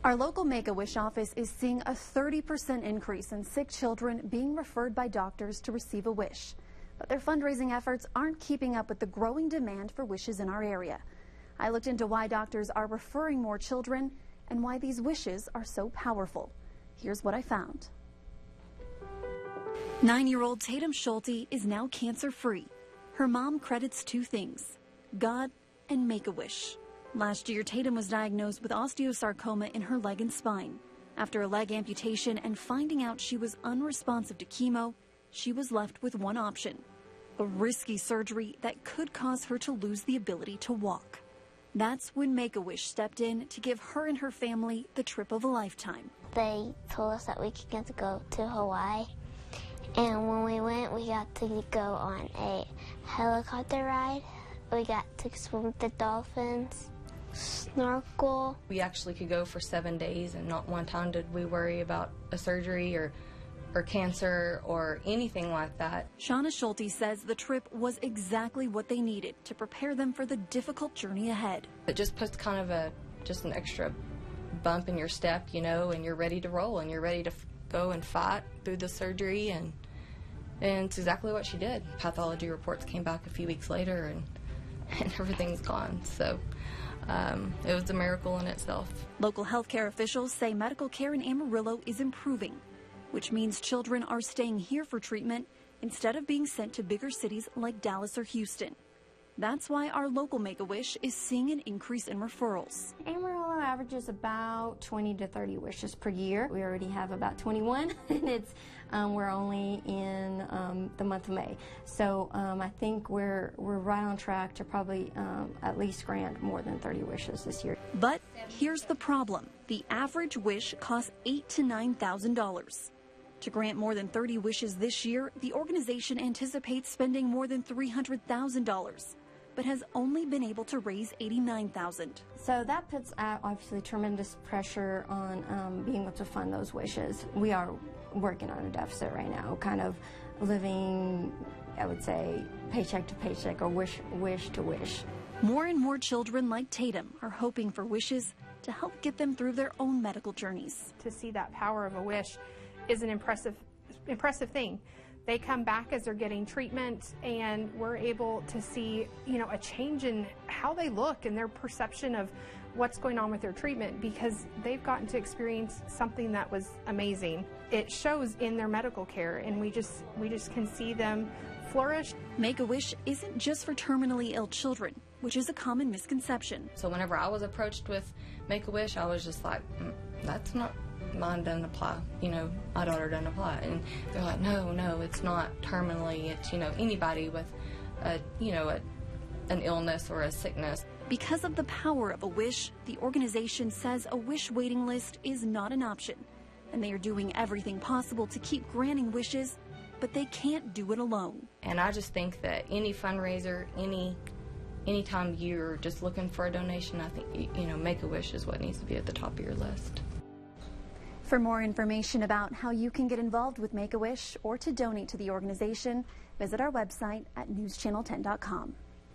Our local Make-A-Wish office is seeing a 30% increase in sick children being referred by doctors to receive a wish. But their fundraising efforts aren't keeping up with the growing demand for wishes in our area. I looked into why doctors are referring more children and why these wishes are so powerful. Here's what I found. 9-year-old Tatum Schulte is now cancer-free. Her mom credits two things: God and Make-A-Wish. Last year, Tatum was diagnosed with osteosarcoma in her leg and spine. After a leg amputation and finding out she was unresponsive to chemo, she was left with one option: a risky surgery that could cause her to lose the ability to walk. That's when Make-A-Wish stepped in to give her and her family the trip of a lifetime. They told us that we could get to go to Hawaii, and when we went, we got to go on a helicopter ride. We got to swim with the dolphins, snorkel. We actually could go for 7 days, and not one time did we worry about a surgery or cancer or anything like that. Shauna Schulte says the trip was exactly what they needed to prepare them for the difficult journey ahead. It just puts kind of just an extra bump in your step, you know, and you're ready to roll and you're ready to go and fight through the surgery, and it's exactly what she did. Pathology reports came back a few weeks later, and everything's gone. So it was a miracle in itself. Local healthcare officials say medical care in Amarillo is improving, which means children are staying here for treatment instead of being sent to bigger cities like Dallas or Houston. That's why our local Make-A-Wish is seeing an increase in referrals. Amarillo averages about 20 to 30 wishes per year. We already have about 21, and we're only in the month of May. So I think we're right on track to probably at least grant more than 30 wishes this year. But here's the problem: the average wish costs $8,000 to $9,000. To grant more than 30 wishes this year, the organization anticipates spending more than $300,000. but has only been able to raise $89,000. So that puts obviously tremendous pressure on being able to fund those wishes. We are working on a deficit right now, kind of living, I would say, paycheck to paycheck or wish to wish. More and more children like Tatum are hoping for wishes to help get them through their own medical journeys. To see that power of a wish is an impressive thing. They come back as they're getting treatment, and we're able to see, a change in how they look and their perception of what's going on with their treatment, because they've gotten to experience something that was amazing. It shows in their medical care, and we just can see them flourish. Make-A-Wish isn't just for terminally ill children, which is a common misconception. So whenever I was approached with Make-A-Wish, I was just like, that's not, mine doesn't apply, my daughter doesn't apply. And they're like, no, it's not terminally, it's, anybody with an illness or a sickness. Because of the power of a wish, the organization says a wish waiting list is not an option, and they are doing everything possible to keep granting wishes, but they can't do it alone. And I just think that any fundraiser, anytime you're just looking for a donation, I think, Make-A-Wish is what needs to be at the top of your list. For more information about how you can get involved with Make-A-Wish or to donate to the organization, visit our website at newschannel10.com.